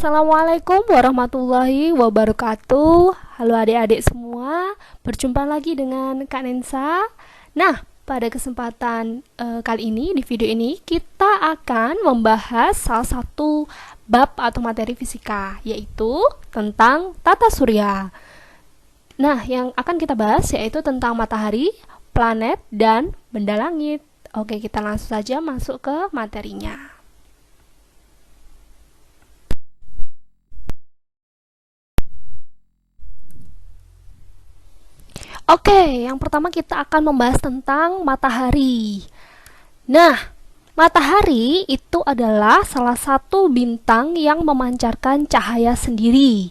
Assalamualaikum warahmatullahi wabarakatuh. Halo adik-adik semua, berjumpa lagi dengan Kak Nensa. Nah, pada kesempatan kali ini, di video ini kita akan membahas salah satu bab atau materi fisika, yaitu tentang tata surya. Nah, yang akan kita bahas yaitu tentang matahari, planet, dan benda langit. Oke, kita langsung saja masuk ke materinya. Oke, yang pertama kita akan membahas tentang matahari. Nah, matahari itu adalah salah satu bintang yang memancarkan cahaya sendiri.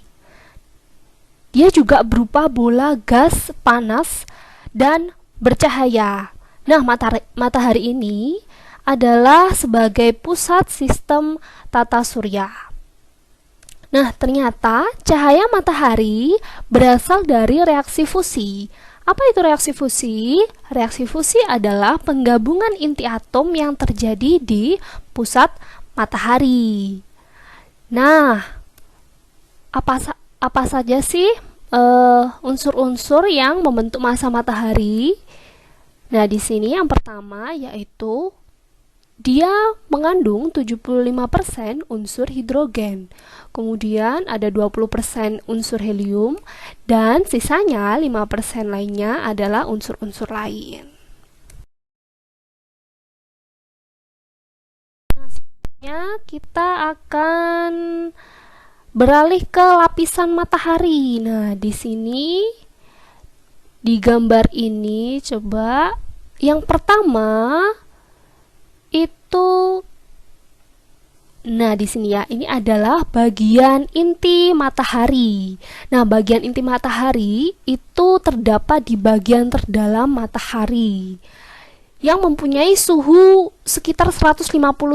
Dia juga berupa bola gas panas dan bercahaya. Nah, matahari ini adalah sebagai pusat sistem tata surya. Nah, ternyata cahaya matahari berasal dari reaksi fusi. Apa itu reaksi fusi? Reaksi fusi adalah penggabungan inti atom yang terjadi di pusat matahari. Nah, apa saja sih unsur-unsur yang membentuk massa matahari? Nah, di sini yang pertama yaitu dia mengandung 75% unsur hidrogen. Kemudian ada 20% unsur helium dan sisanya 5% lainnya adalah unsur-unsur lain. Nah, selanjutnya kita akan beralih ke lapisan matahari. Nah, di sini di gambar ini coba yang pertama itu, nah di sini ya, ini adalah bagian inti matahari. Nah, bagian inti matahari itu terdapat di bagian terdalam matahari yang mempunyai suhu sekitar 150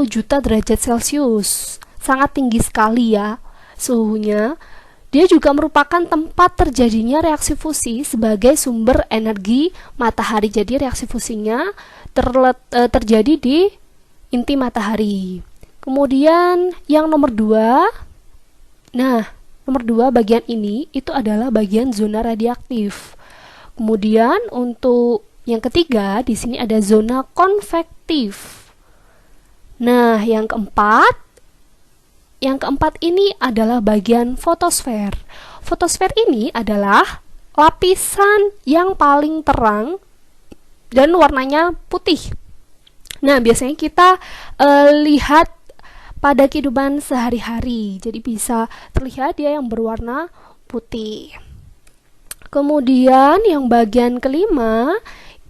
juta derajat Celcius. Sangat tinggi sekali ya suhunya. Dia juga merupakan tempat terjadinya reaksi fusi sebagai sumber energi matahari. Jadi reaksi fusinya terjadi di inti matahari. Kemudian yang nomor 2, nah nomor 2 bagian ini itu adalah bagian zona radioaktif. Kemudian untuk yang ketiga di sini ada zona konvektif. Nah yang keempat ini adalah bagian fotosfer. Fotosfer ini adalah lapisan yang paling terang dan warnanya putih. Nah, biasanya kita lihat pada kehidupan sehari-hari. Jadi bisa terlihat dia yang berwarna putih. Kemudian yang bagian kelima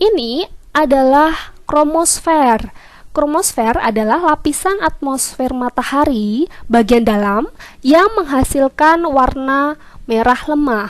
ini adalah kromosfer. Kromosfer adalah lapisan atmosfer matahari bagian dalam yang menghasilkan warna merah lemah.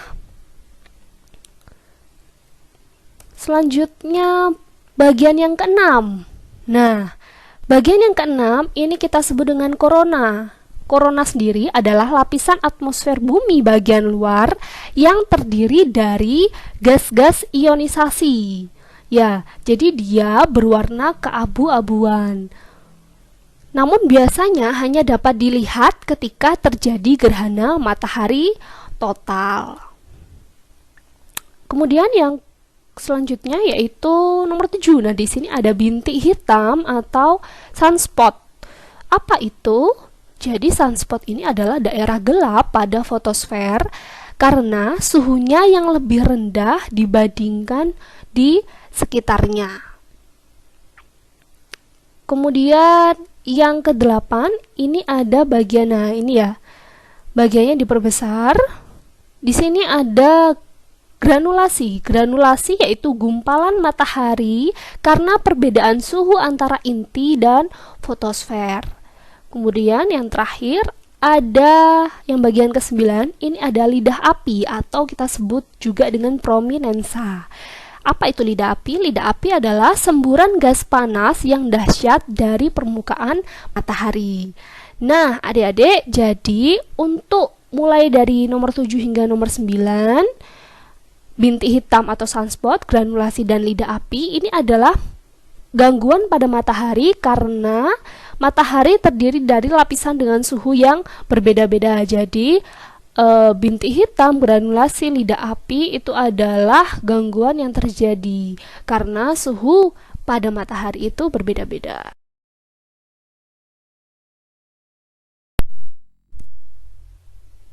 Selanjutnya bagian yang keenam. Nah, bagian yang keenam ini kita sebut dengan korona. Korona sendiri adalah lapisan atmosfer bumi bagian luar yang terdiri dari gas-gas ionisasi. Ya, jadi dia berwarna keabu-abuan. Namun biasanya hanya dapat dilihat ketika terjadi gerhana matahari total. Kemudian yang selanjutnya yaitu nomor 7. Nah, di sini ada bintik hitam atau sunspot. Apa itu? Jadi sunspot ini adalah daerah gelap pada fotosfer karena suhunya yang lebih rendah dibandingkan di sekitarnya. Kemudian yang ke-8 ini ada bagian, nah ini ya, bagiannya diperbesar. Di sini ada granulasi. Granulasi yaitu gumpalan matahari karena perbedaan suhu antara inti dan fotosfer. Kemudian yang terakhir ada yang bagian ke-9, ini ada lidah api atau kita sebut juga dengan prominensa. Apa itu lidah api? Lidah api adalah semburan gas panas yang dahsyat dari permukaan matahari. Nah, adik-adik, jadi untuk mulai dari nomor 7 hingga nomor 9, bintik hitam atau sunspot, granulasi, dan lidah api ini adalah gangguan pada matahari karena matahari terdiri dari lapisan dengan suhu yang berbeda-beda. Jadi bintik hitam, granulasi, lidah api itu adalah gangguan yang terjadi karena suhu pada matahari itu berbeda-beda.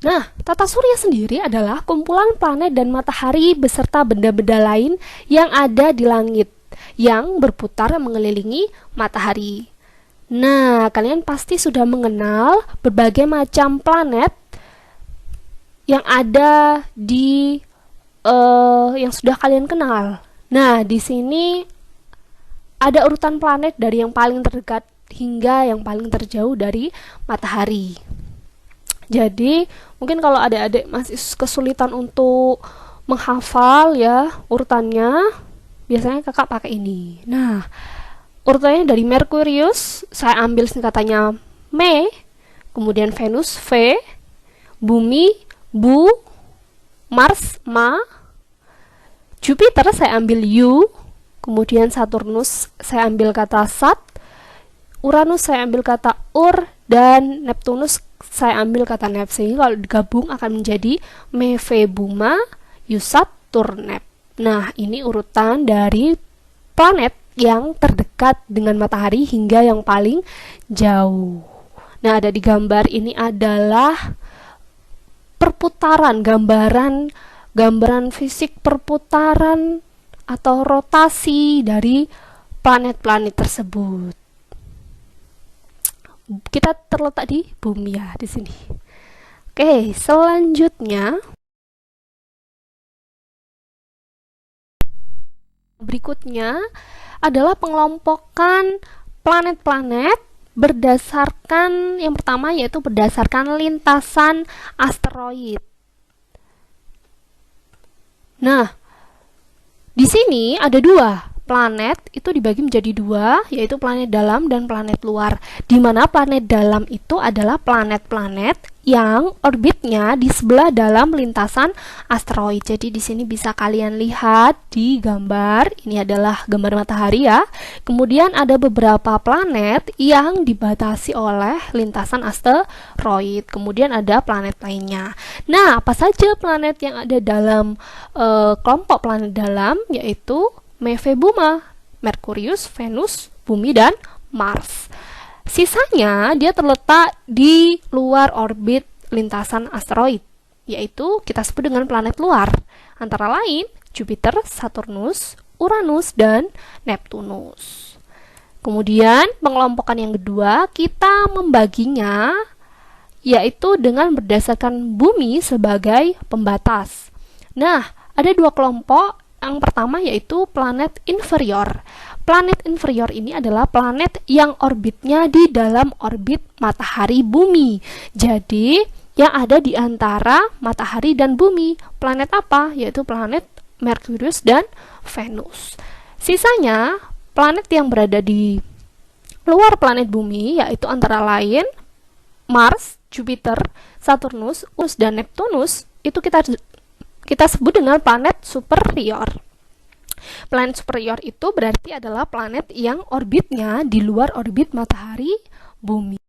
Nah, tata surya sendiri adalah kumpulan planet dan matahari beserta benda-benda lain yang ada di langit yang berputar mengelilingi matahari. Nah, kalian pasti sudah mengenal berbagai macam planet yang ada di yang sudah kalian kenal. Nah, di sini ada urutan planet dari yang paling terdekat hingga yang paling terjauh dari matahari. Jadi, mungkin kalau adik-adik masih kesulitan untuk menghafal ya urutannya, biasanya kakak pakai ini. Nah, urutannya dari Merkurius, saya ambil singkatannya Me, kemudian Venus V, Bumi Bu, Mars Ma, Jupiter saya ambil U, kemudian Saturnus saya ambil kata Sat, Uranus saya ambil kata Ur, dan Neptunus saya ambil kata Nep. Sehingga kalau digabung akan menjadi Meve Buma Yusat Turnep. Nah, ini urutan dari planet yang terdekat dengan matahari hingga yang paling jauh. Nah, ada di gambar ini adalah perputaran, gambaran fisik perputaran atau rotasi dari planet-planet tersebut. Kita terletak di bumi ya di sini. Oke, selanjutnya berikutnya adalah pengelompokan planet-planet berdasarkan yang pertama yaitu berdasarkan lintasan asteroid. Nah, di sini ada dua planet, itu dibagi menjadi dua, yaitu planet dalam dan planet luar. Di mana planet dalam itu adalah planet-planet yang orbitnya di sebelah dalam lintasan asteroid. Jadi di sini bisa kalian lihat di gambar, ini adalah gambar matahari ya. Kemudian ada beberapa planet yang dibatasi oleh lintasan asteroid. Kemudian ada planet lainnya. Nah, apa saja planet yang ada dalam kelompok planet dalam, yaitu Meve Buma, Merkurius, Venus, Bumi, dan Mars. Sisanya dia terletak di luar orbit lintasan asteroid, yaitu kita sebut dengan planet luar, antara lain Jupiter, Saturnus, Uranus, dan Neptunus. Kemudian pengelompokan yang kedua, kita membaginya yaitu dengan berdasarkan bumi sebagai pembatas. Nah, ada dua kelompok. Yang pertama yaitu planet inferior. Planet inferior ini adalah planet yang orbitnya di dalam orbit matahari bumi. Jadi, yang ada di antara matahari dan bumi. Planet apa? Yaitu planet Merkurius dan Venus. Sisanya, planet yang berada di luar planet bumi, yaitu antara lain Mars, Jupiter, Saturnus, Uranus, dan Neptunus, itu kita sebut dengan planet superior. Planet superior itu berarti adalah planet yang orbitnya di luar orbit matahari bumi.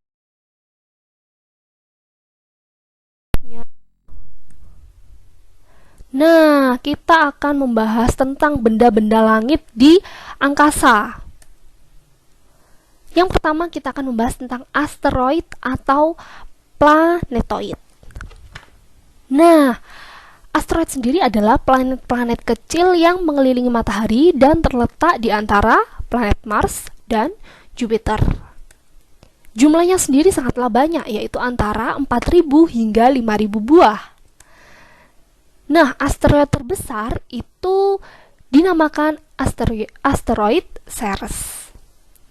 Nah, kita akan membahas tentang benda-benda langit di angkasa. Yang pertama kita akan membahas tentang asteroid atau planetoid. Nah, asteroid sendiri adalah planet-planet kecil yang mengelilingi matahari dan terletak di antara planet Mars dan Jupiter. Jumlahnya sendiri sangatlah banyak, yaitu antara 4.000 hingga 5.000 buah. Nah, asteroid terbesar itu dinamakan asteroid Ceres.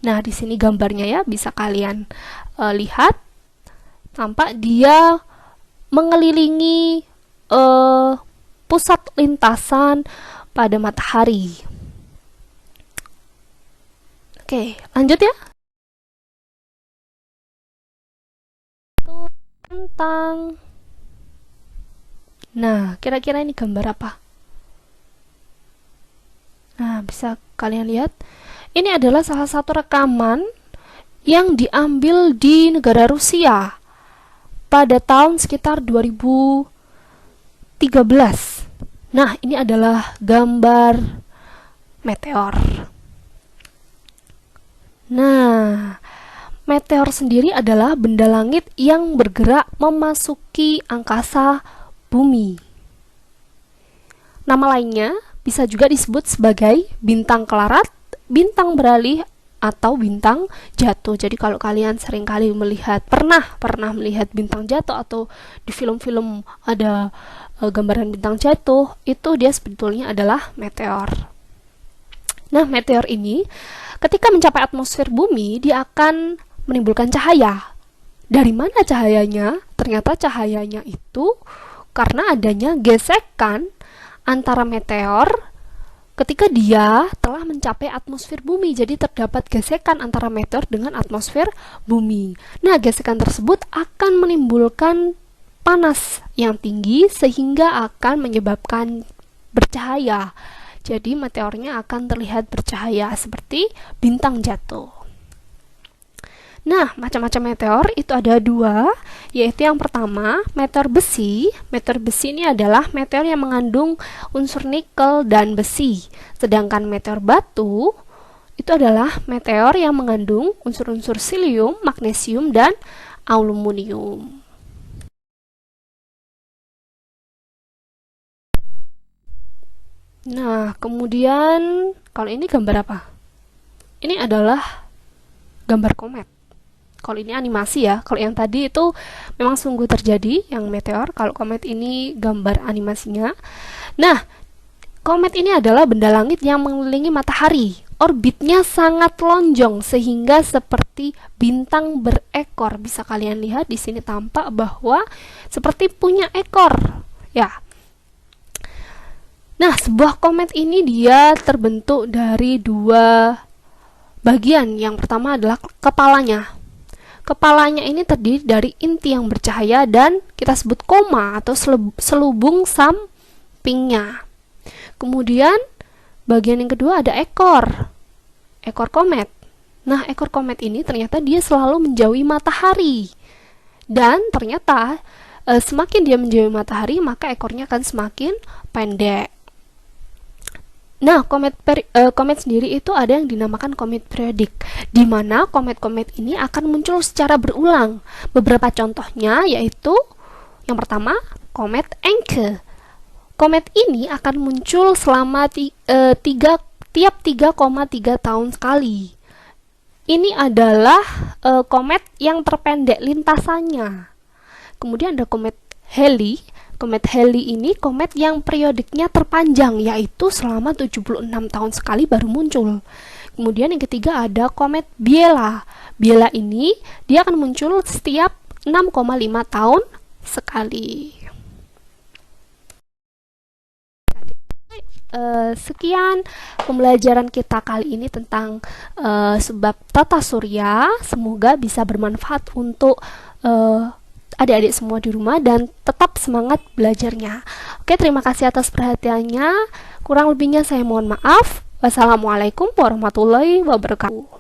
Nah, di sini gambarnya ya, bisa kalian lihat. Tampak dia mengelilingi pusat lintasan pada matahari. Oke, lanjut ya. Tentang, nah, kira-kira ini gambar apa? Nah, bisa kalian lihat. Ini adalah salah satu rekaman yang diambil di negara Rusia pada tahun sekitar 2013. Nah, ini adalah gambar meteor. Nah, meteor sendiri adalah benda langit yang bergerak memasuki angkasa bumi. Nama lainnya bisa juga disebut sebagai bintang kelarat, bintang beralih, atau bintang jatuh. Jadi kalau kalian seringkali pernah melihat bintang jatuh, atau di film-film ada gambaran bintang jatuh, itu dia sebetulnya adalah meteor. Nah, meteor ini ketika mencapai atmosfer bumi, dia akan menimbulkan cahaya. Dari mana cahayanya? Ternyata cahayanya itu karena adanya gesekan antara meteor ketika dia telah mencapai atmosfer bumi. Jadi terdapat gesekan antara meteor dengan atmosfer bumi. Nah, gesekan tersebut akan menimbulkan panas yang tinggi sehingga akan menyebabkan bercahaya. Jadi meteornya akan terlihat bercahaya seperti bintang jatuh. Nah, macam-macam meteor itu ada dua, yaitu yang pertama, meteor besi. Meteor besi ini adalah meteor yang mengandung unsur nikel dan besi. Sedangkan meteor batu itu adalah meteor yang mengandung unsur-unsur silium, magnesium, dan aluminium. Nah, kemudian kalau ini gambar apa? Ini adalah gambar komet. Kalau ini animasi ya, kalau yang tadi itu memang sungguh terjadi yang meteor, kalau komet ini gambar animasinya. Nah, komet ini adalah benda langit yang mengelilingi matahari. Orbitnya sangat lonjong sehingga seperti bintang berekor. Bisa kalian lihat di sini tampak bahwa seperti punya ekor. Ya. Nah, sebuah komet ini dia terbentuk dari dua bagian. Yang pertama adalah kepalanya. Kepalanya ini terdiri dari inti yang bercahaya dan kita sebut koma atau selubung sampingnya. Kemudian bagian yang kedua ada ekor komet. Nah, ekor komet ini ternyata dia selalu menjauhi matahari. Dan ternyata semakin dia menjauhi matahari, maka ekornya akan semakin pendek. Nah, komet sendiri itu ada yang dinamakan komet periodik, di mana komet-komet ini akan muncul secara berulang. Beberapa contohnya yaitu yang pertama, komet Encke. Komet ini akan muncul selama tiap 3,3 tahun sekali. Ini adalah komet yang terpendek lintasannya. Kemudian ada komet Halley. Komet Halley ini komet yang periodiknya terpanjang, yaitu selama 76 tahun sekali baru muncul. Kemudian yang ketiga ada komet Biela. Biela ini dia akan muncul setiap 6,5 tahun sekali. Sekian pembelajaran kita kali ini tentang sebab tata surya. Semoga bisa bermanfaat untuk adik-adik semua di rumah dan tetap semangat belajarnya. Oke, terima kasih atas perhatiannya. Kurang lebihnya saya mohon maaf. Wassalamualaikum warahmatullahi wabarakatuh.